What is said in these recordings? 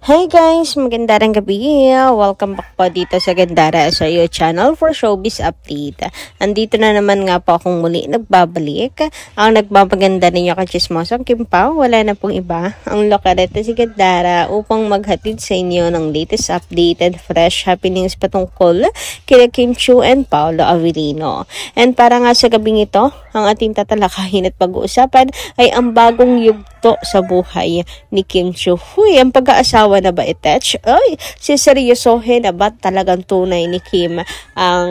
Hi guys! Magandang gabi! Welcome back po dito sa Gandara sa iyo channel for showbiz update. Andito na naman nga po akong muli nagbabalik. Ang nagpapaganda ninyo kachismosang Kim Pao, wala na pong iba. Ang lokaleta si Gandara upang maghatid sa inyo ng latest updated fresh happenings patungkol kina Kim Chiu and Paolo Avellino. And para nga sa gabing ito, ang ating tatalakayin at pag-uusapan ay ang bagong yugto sa buhay ni Kim Chiu. Huy, ang pag-aasawa na ba itach? Ay, siseryosohin na ba talagang tunay ni Kim ang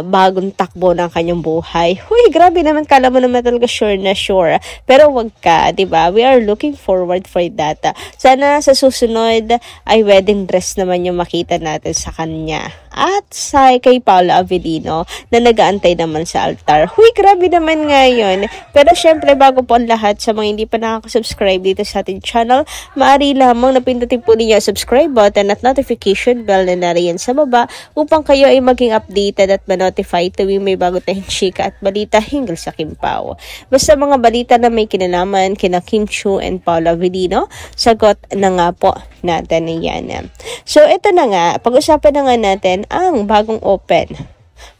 bagong takbo ng kanyang buhay? Huy, grabe naman, kala mo naman talaga sure na sure. Pero wag ka, diba? We are looking forward for that. Sana sa susunod ay wedding dress naman yung makita natin sa kanya. At sa kay Paolo Avellino na nag-aantay naman sa altar. Huy, grabe naman ngayon. Pero syempre, bago po ang lahat, sa mga hindi pa nakaka-subscribe dito sa ating channel, maaari lamang napindutin po ninyo ang subscribe button at notification bell na nariyan sa baba upang kayo ay maging updated at ma-notify tuwing may bago tayong chika at balita hinggil sa Kim Pao. Basta mga balita na may kinalaman kina Kim Chiu and Paolo Avellino, sagot na nga po natin yan. So, ito na nga, pag-usapan na nga natin ang bagong open.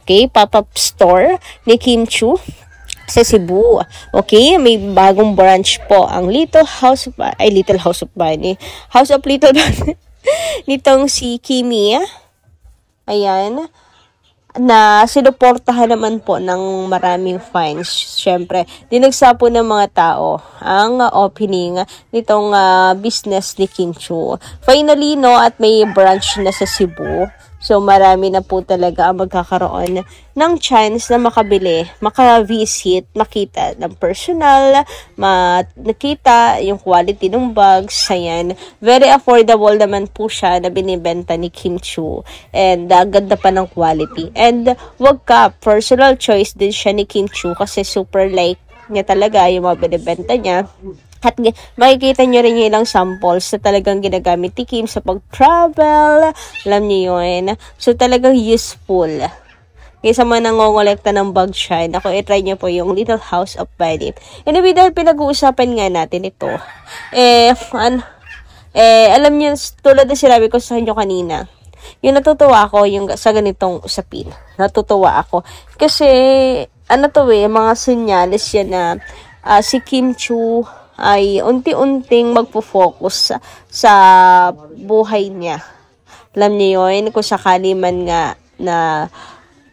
Okay, pop-up store ni Kim Chiu sa Cebu. Okay, may bagong branch po ang House of Little Bunny nitong si Kimi. Ayan, na sinuportahan naman po ng maraming fans. Siyempre, dinagsapo ng mga tao ang opening nitong business ni Kim Chiu. Finally, no, at may branch na sa Cebu. So, marami na po talaga ang magkakaroon ng chance na makabili, maka-visit, makita ng personal, nakita yung quality ng bags. Ayan. Very affordable naman po siya na binibenta ni Kim Chiu. And ganda pa ng quality. And wag ka, personal choice din siya ni Kim Chiu kasi super like niya talaga yung mga binibenta niya. At makikita nyo rin yung ilang samples na talagang ginagamit ni Kim sa pag-travel. Alam nyo yun. So, talagang useful. Kaya sa mga nangongolekta ng bag shine, ako i-try nyo po yung Little House of Bunny. Anyway, dahil pinag-uusapan nga natin ito, alam nyo, tulad na sinabi ko sa inyo kanina, yung natutuwa ako yung sa ganitong usapin. Natutuwa ako. Kasi, mga senyales yan na si Kim Chiu ay unti-unting magpo-focus sa buhay niya. Alam niyo yun, kung sakali man nga na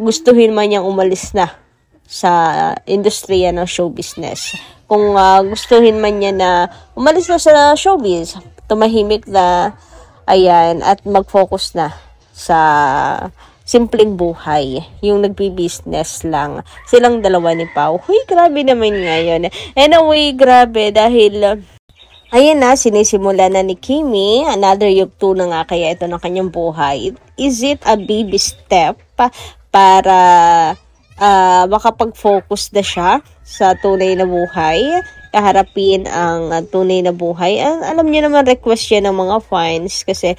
gustuhin man niyang umalis na sa industriya ng show business. Kung gustuhin man niya na umalis na sa showbiz, tumahimik na, ayan, at mag-focus na sa simpleng buhay, yung nagbi-business lang. Silang dalawa ni Pao. Huy, grabe naman ngayon. Anyway, grabe dahil ayan na, sinisimula na ni Kimi. Another yugto na nga kaya ito ng kanyang buhay. Is it a baby step para makapag-focus na siya sa tunay na buhay? Kaharapin ang tunay na buhay. Alam niyo naman, request yan ng mga fans kasi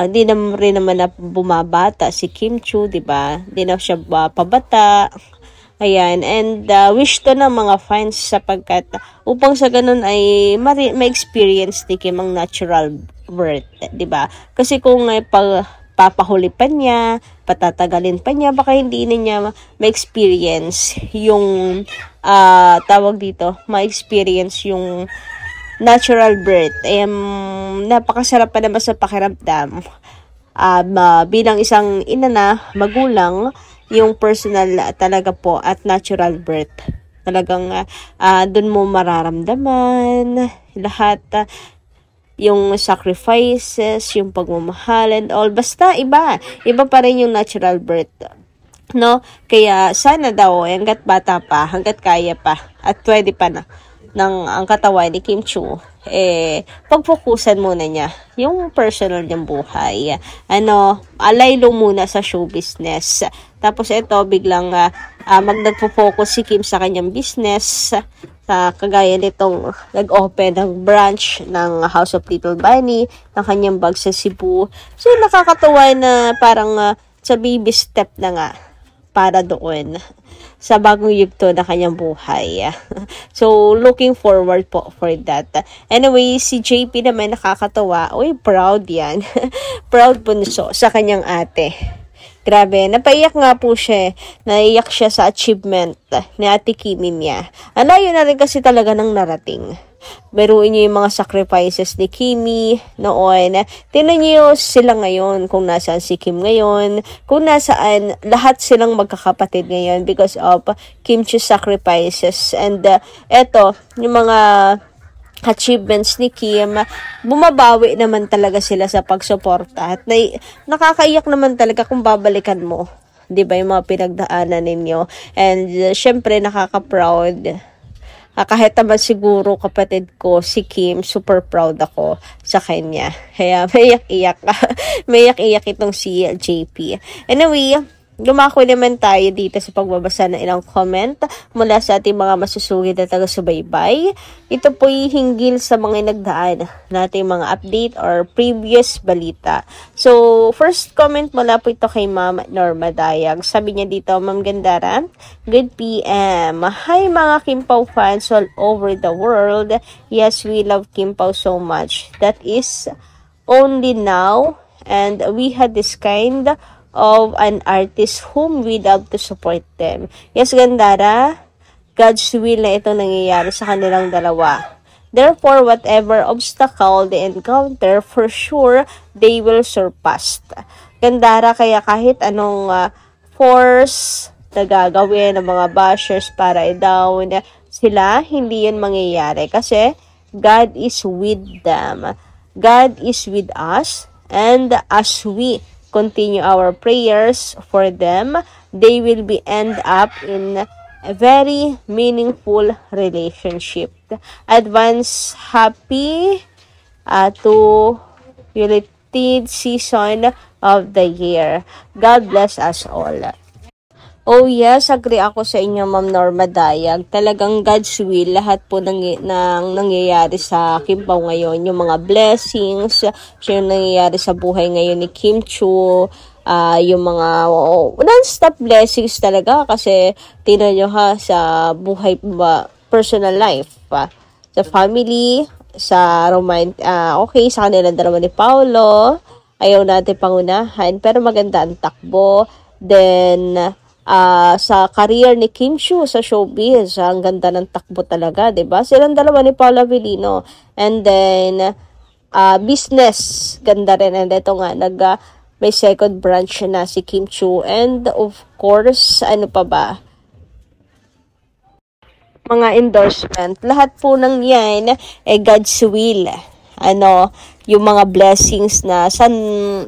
hindi naman rin naman na bumabata si Kim Chiu, diba? Hindi na siya pabata. Ayan, and wish to ng mga fans sapagkat upang sa ganun ay ma-experience ni Kim ang natural birth, diba? Kasi kung papahuli pa niya, patatagalin pa niya, baka hindi na niya ma-experience yung tawag dito, ma-experience yung natural birth. Napakasarap pa naman sa pakiramdam. Bilang isang ina na, magulang, yung personal talaga po at natural birth. Talagang dun mo mararamdaman lahat, yung sacrifices, yung pagmamahal and all. Basta iba pa rin yung natural birth. No? Kaya sana daw, hanggat bata pa, hanggat kaya pa, at pwede pa na ang katawan ni Kim Chiu, pagfokusan muna niya yung personal niyang buhay. Alaylo muna sa show business. Tapos ito, biglang nagpo-focus si Kim sa kanyang business. Kagaya nitong nag-open ng branch ng House of Little Bunny, ng kanyang bag sa Cebu. So, nakakatuwa na parang sa baby step na nga. para doon sa bagong yugto na kanyang buhay. So, looking forward po for that. Anyway, si JP naman nakakatawa. Uy, proud yan. Proud bunso sa kanyang ate. Grabe, napaiyak nga po siya. Naiyak siya sa achievement ni Ate Kimi niya. Alayo na rin kasi talaga ng narating. Beruin niyo yung mga sacrifices ni Kimi noon. Tingnan niyo sila ngayon, kung nasaan si Kim ngayon, kung nasaan lahat silang magkakapatid ngayon because of Kimchi's sacrifices. And eto, yung mga achievements ni Kim, bumabawi naman talaga sila sa pagsuporta. At nakakaiyak naman talaga kung babalikan mo. 'Di ba yung mga pinagdaanan ninyo? And syempre nakaka-proud. Kahit naman siguro kapatid ko, si Kim, super proud ako sa kanya. Kaya may iyak-iyak. May iyak-iyak itong si JP. Anyway, lumako naman tayo dito sa pagbabasa ng ilang comment mula sa ating mga masusugid na taga-subaybay. Ito po'y hinggil sa mga nagdaan nating mga update or previous balita. So, first comment mula po ito kay Ma'am Norma Dayag. Sabi niya dito, Ma'am Gandara, good PM. Hi mga Kim Pao fans all over the world. Yes, we love Kim Pao so much. That is only now and we had this kind of an artist whom we love to support them. Yes, Gandara, God's will na ito nangyayari sa kanilang dalawa. Therefore, whatever obstacle they encounter, for sure, they will surpass. Gandara, kaya kahit anong force na gagawin ng mga bashers para i-down sila, hindi yun mangyayari. Kasi, God is with them. God is with us. And as we continue our prayers for them, they will be end up in a very meaningful relationship. Advance happy to related season of the year. God bless us all. Oh yes, agree ako sa inyo, Ma'am Norma Dayag. Talagang God's will, lahat po ng nangyayari sa Kim Pao ngayon. Yung mga blessings, yung nangyayari sa buhay ngayon ni Kim Chu, yung mga non-stop blessings talaga. Kasi, tingnan nyo ha, sa buhay, personal life, sa family, sa okay, sa kanilang dalawa ni Paolo, ayaw natin pangunahan, pero maganda ang takbo. Then, sa career ni Kim Chu sa showbiz, ang ganda ng takbo talaga, 'di ba? Silang dalawa ni Paula Avellino. And then business, ganda rin. And ito nga may second branch na si Kim Chu, and of course, ano pa ba? Mga endorsement. Lahat po ng 'yan God's will. Yung mga blessings na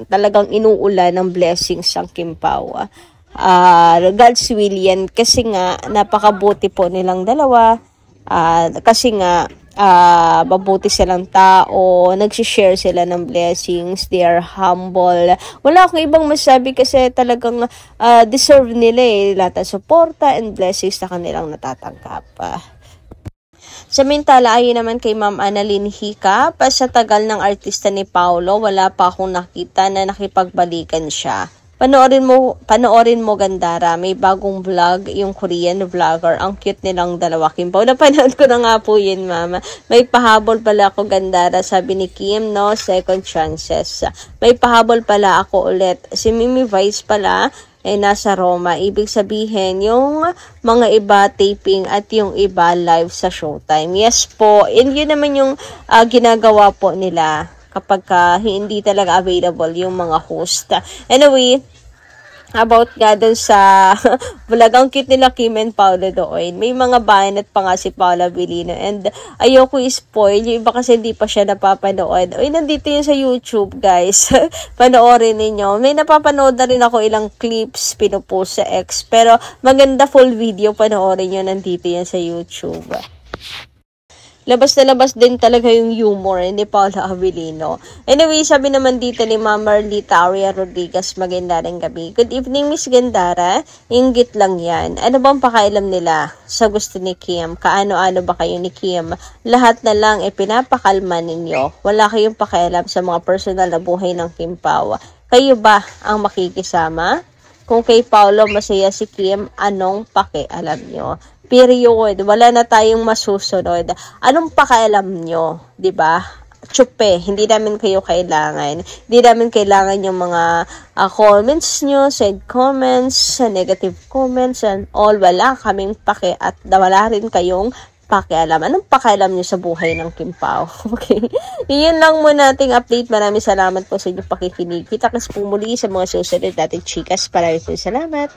talagang inuulan ng blessings ang Kim Pao. God's will yan kasi nga napakabuti po nilang dalawa, kasi nga mabuti silang tao, nagsishare sila ng blessings, they are humble. Wala akong ibang masabi kasi talagang deserve nila lahat ng suporta and blessings na kanilang natatanggap. Samantala, ayon naman kay Ma'am Annalyn Hika, sa tagal ng artista ni Paolo, wala pa akong nakita na nakipagbalikan siya. Panoorin mo Gandara, may bagong vlog, yung Korean vlogger, ang cute nilang dalawa, Kim Pao. Napanood ko na nga po yun, mama. May pahabol pala ako, Gandara, sabi ni Kim, no, second chances. May pahabol pala ako ulit. Si Mimi Vice pala, nasa Roma. Ibig sabihin, yung mga iba taping at yung iba live sa Showtime. Yes po, and yun naman yung ginagawa po nila kapag hindi talaga available yung mga host. Anyway, about nga dun sa vlog, ang cute nila Kim and Paolo doon. May mga banat pa nga si Paula Avellino. And ayoko i-spoil. Yung iba kasi hindi pa siya napapanood. Uy, nandito yun sa YouTube, guys. Panoorin ninyo. May napapanood na rin ako ilang clips pinupost sa X. Pero maganda full video. Panoorin nyo. Nandito yan sa YouTube. Labas na labas din talaga yung humor ni Paula Avellino. Anyway, sabi naman dito ni Ma'am Marlita Aria Rodriguez, maganda rin gabi. Good evening, Miss Gandara. Inggit lang yan. Ano bang pakailam nila sa gusto ni Kim? Kaano-ano ba kayo ni Kim? Lahat na lang pinapakalma ninyo. Wala kayong pakialam sa mga personal na buhay ng Kim Pao. Kayo ba ang makikisama? Kung kay Paolo masaya si Kim, anong pakialam nyo? Period. Wala na tayong masusunod. Anong pakialam nyo? 'Di ba? Tsupe, hindi namin kayo kailangan. Hindi namin kailangan yung mga comments nyo, sad comments, negative comments, and all. Wala kaming pake at wala rin kayong pakialam. Anong pakialam nyo sa buhay ng Kim Pao? Okay. Iyon lang muna ating update. Maraming salamat po sa inyong pakikinig. Kita-kits po muli sa mga susunod natin, chikas. Maraming salamat.